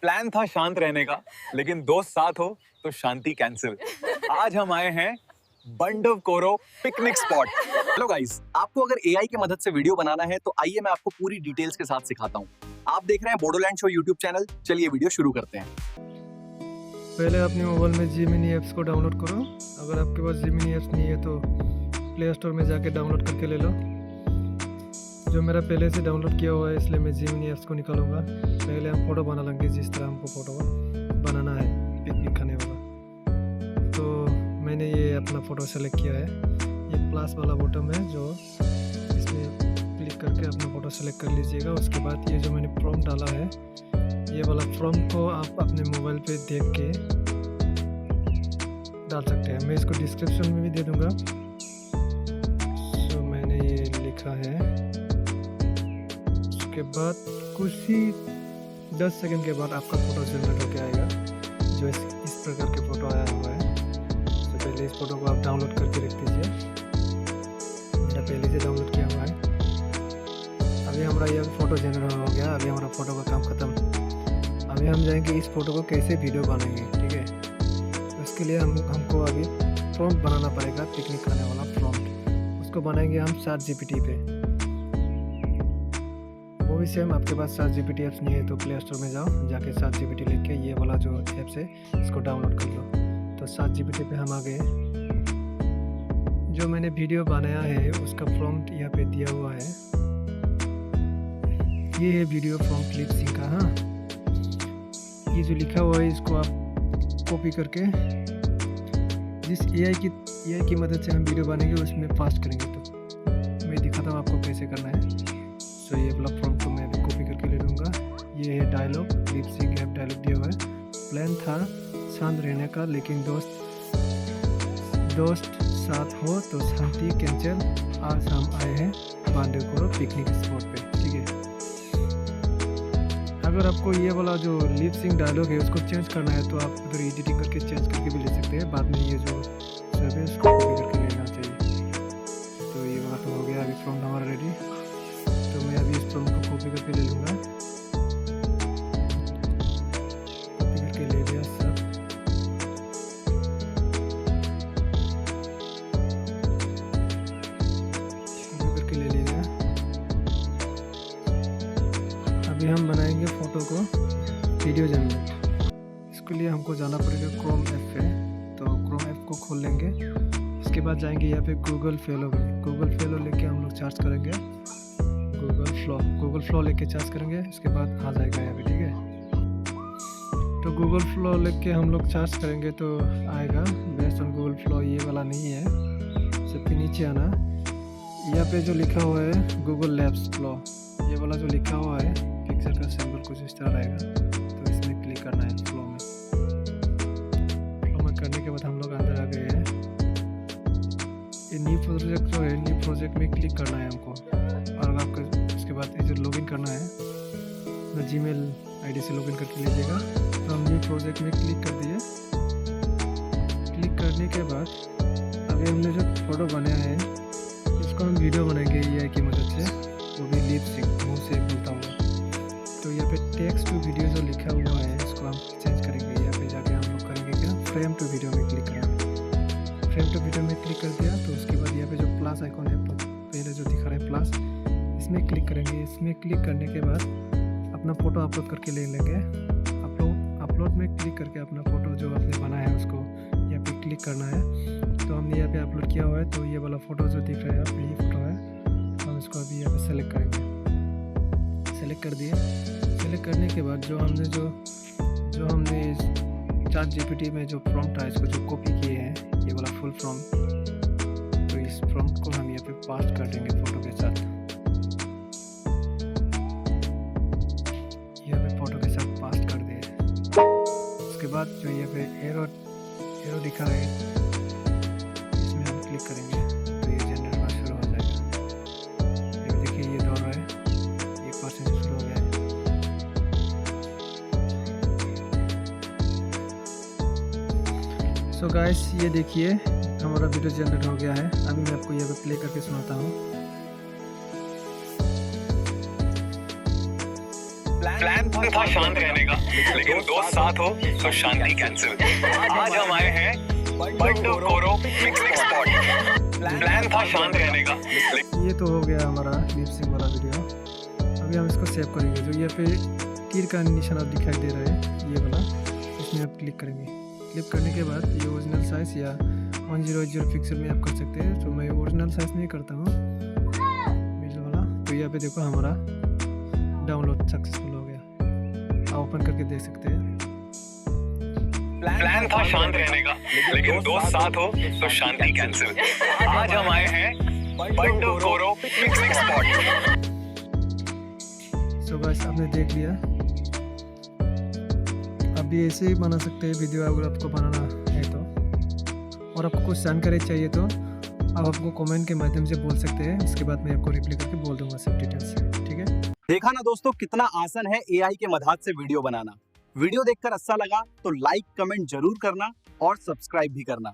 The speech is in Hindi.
प्लान था शांत रहने का, लेकिन दोस्त साथ हो तो शांति कैंसिल। आज हम आए हैं बंडवकोरो पिकनिक स्पॉट। हेलो गाइस, आपको अगर एआई की मदद से वीडियो बनाना है तो आइए मैं आपको पूरी डिटेल्स के साथ सिखाता हूँ। आप देख रहे हैं बोडोलैंड शो यूट्यूब चैनल। चलिए वीडियो शुरू करते हैं। पहले अपने मोबाइल में जिमिनी ऐप्स को डाउनलोड करो। अगर आपके पास जिमिनी ऐप्स नहीं है तो प्ले स्टोर में जाके डाउनलोड करके ले लो। जो मेरा पहले से डाउनलोड किया हुआ है इसलिए मैं जिमिनी ऐप्स को निकालूंगा। पहले हम फ़ोटो बना लेंगे जिस तरह हमको फ़ोटो बनाना है पिकनिक खाने वाला। तो मैंने ये अपना फ़ोटो सेलेक्ट किया है। ये प्लस वाला बटन है जो इसमें क्लिक करके अपना फ़ोटो सेलेक्ट कर लीजिएगा। उसके बाद ये जो मैंने प्रॉम्प्ट डाला है, ये वाला प्रॉम्प्ट को आप अपने मोबाइल पे देख के डाल सकते हैं। मैं इसको डिस्क्रिप्शन में भी दे दूंगा। सो मैंने ये लिखा है। उसके बाद कुछ ही 10 सेकंड के बाद आपका फ़ोटो जनरेट होकर आएगा जो इस प्रकार के फ़ोटो आया हुआ है। तो पहले इस फ़ोटो को आप डाउनलोड करके रख दीजिए। मेरा पहले से डाउनलोड किया हुआ है। अभी हमारा ये फ़ोटो जनरेट हो गया। अभी हमारा फ़ोटो का काम ख़त्म। अभी हम जाएंगे इस फ़ोटो को कैसे वीडियो बनाएंगे, ठीक है। तो इसके लिए हमको अभी प्रॉम्प्ट बनाना पड़ेगा, पिकनिक खाने वाला प्रॉम्प्ट। उसको बनाएंगे हम ChatGPT पे। वो भी सेम, आपके पास ChatGPT ऐप्स नहीं है तो प्ले स्टोर में जाओ, जाके ChatGPT लिख के ये वाला जो ऐप्स है इसको डाउनलोड कर लो। तो ChatGPT पे हम आ गए। जो मैंने वीडियो बनाया है उसका प्रॉम्प्ट यहाँ पे दिया हुआ है। ये है वीडियो प्रॉम्प्ट लिप सिंक का। हाँ, ये जो लिखा हुआ है इसको आप कॉपी करके जिस AI की मदद से हम वीडियो बनेंगे उसमें पास्ट करेंगे। तो मैं दिखाता हूँ आपको कैसे करना है। सो ये वाला प्रॉम्प्ट को मैं अभी कॉपी करके ले लूँगा। ये है dialogue, lip sync app dialogue दिया हुआ है। प्लान था शांत रहने का, लेकिन दोस्त साथ हो तो शांति कैंसिल। आज हम आए हैं बंडवकोरो पिकनिक स्पॉट पे, ठीक है। अगर आपको ये वाला जो लिप सिंक डायलॉग है उसको चेंज करना है तो आप उधर एडिटिंग करके चेंज करके भी ले सकते हैं। बाद में ये जो सब है उसको कॉपी करके लेना चाहिए। तो ये वाला तो हो गया। अभी प्रॉम्प्ट हमारा रेडी। तो मैं अभी इस प्रॉम्प्ट को कॉपी करके ले लूँगा। कॉपी करके ले लिया सब। कॉपी करके ले लिया। अभी हम बनाएंगे फ़ोटो को वीडियो जनरेट। इसके लिए हमको जाना पड़ेगा क्रोम ऐप पे। तो क्रोम ऐप को खोल लेंगे। इसके बाद जाएंगे यहाँ पे गूगल फेलो लेके हम लोग चार्ज करेंगे। गूगल फ्लो लेके चार्ज करेंगे। इसके बाद आ जाएगा यहाँ पे, ठीक है। तो गूगल फ्लो लेके हम लोग चार्ज करेंगे तो आएगा। बेस्ड ऑन गूगल फ्लो ये वाला नहीं है। सबके नीचे आना, यहाँ पे जो लिखा हुआ है गूगल लैब्स फ्लो, ये वाला जो लिखा हुआ है पिक्चर का सिंबल कुछ इस तरह रहेगा। तो इसमें क्लिक करना है फ्लो में। करने के बाद हम लोग अंदर आ गए हैं। ये न्यू प्रोजेक्ट जो है, न्यू प्रोजेक्ट में क्लिक करना है हमको। और आपको उसके बाद ये जो लॉगिन करना है अपना जीमेल आईडी से लॉगिन करके लीजिएगा। तो हम न्यू प्रोजेक्ट में क्लिक कर दिए। क्लिक करने के बाद अभी हमने जो फोटो बनाया है इसको हम वीडियो बनाएंगे AI की मदद से, वो भी लिप सिंक, मुँह से बोलता हूँ। तो यहाँ पे टेक्स्ट टू वीडियो जो लिखा हुआ है इसको हम चेंज करेंगे। यहाँ पे जाके हम लोग करेंगे क्या, फ्रेम टू वीडियो में क्लिक करेंगे। फ्रेम टू वीडियो में क्लिक कर दिया तो उसके बाद यहाँ पे जो प्लस आइकॉन है पहले जो दिखा रहा है प्लस, इसमें क्लिक करेंगे। इसमें क्लिक करने के बाद अपना फ़ोटो अपलोड करके ले लेंगे। अपलोड में क्लिक करके अपना फ़ोटो जो आपने बनाया है उसको यहाँ पे क्लिक करना है। तो हमने यहाँ पे अपलोड किया हुआ है। तो ये वाला फ़ोटो जो दिख रहा है आप, ये फ़ोटो है। हम इसको अभी यहाँ पे सेलेक्ट करेंगे। सेलेक्ट कर दिए। सेलेक्ट करने के बाद जो हमने ChatGPT में जो प्रॉम्प्ट है इसको जो कॉपी किए हैं, ये वाला फुल प्रॉम्प्ट, तो इस प्रॉम्प्ट को हम यहाँ पे पास्ट कर देंगे फ़ोटो के साथ। यहाँ पे फ़ोटो के साथ पास्ट कर दिए। उसके बाद जो यहाँ पे एरो दिखा रहा है इसमें हम क्लिक करेंगे तो ये जनरेट होना शुरू हो जाएगा। ये देखिए ये दौड़ रहा है, 1% शुरू हो गया है। सो गाइस ये देखिए हमारा वीडियो जनरेट हो गया है। अभी मैं आपको यहाँ पे प्ले करके सुनाता हूँ। प्लान प्लान था शांत रहने का, लेकिन दोस्त साथ हो तो शांति कैंसिल। आज हम आए हैं बंडो कोरो पिकनिक स्पॉट। प्लान था शांत रहने का। ये तो हो गया हमारा लिप सिंक वाला वीडियो। अभी हम इसको सेव करेंगे। जो ये पे तीर का निशान आप दिखाई दे रहा है, ये वाला, इसमें आप क्लिक करेंगे। क्लिक करने के बाद ये ओरिजिनल साइज़ या 1080 पिक्सल में आप कर सकते हैं। तो मैं ओरिजिनल साइज़ नहीं करता हूँ, मिडिल वाला। तो यहाँ पे देखो हमारा डाउनलोड सक्सेसफुल हो गया। आप ओपन करके देख सकते हैं। प्लान था शांत रहने का, लेकिन दोस्त साथ हो तो शांति कैंसिल। आज हम आए हैं बंडो कोरो पिकनिक स्पॉट। सो गाइस, आपने देख लिया। आप भी ऐसे ही बना सकते हैं वीडियो अगर आपको बनाना है तो। और आपको कुछ जानकारी चाहिए तो आप आपको कमेंट के माध्यम से बोल सकते हैं। इसके बाद मैं आपको रिप्लाई करके बोल दूंगा सब डिटेल्स, ठीक है। देखा ना दोस्तों, कितना आसान है एआई के मदद से वीडियो बनाना। वीडियो देखकर अच्छा लगा तो लाइक कमेंट जरूर करना और सब्सक्राइब भी करना।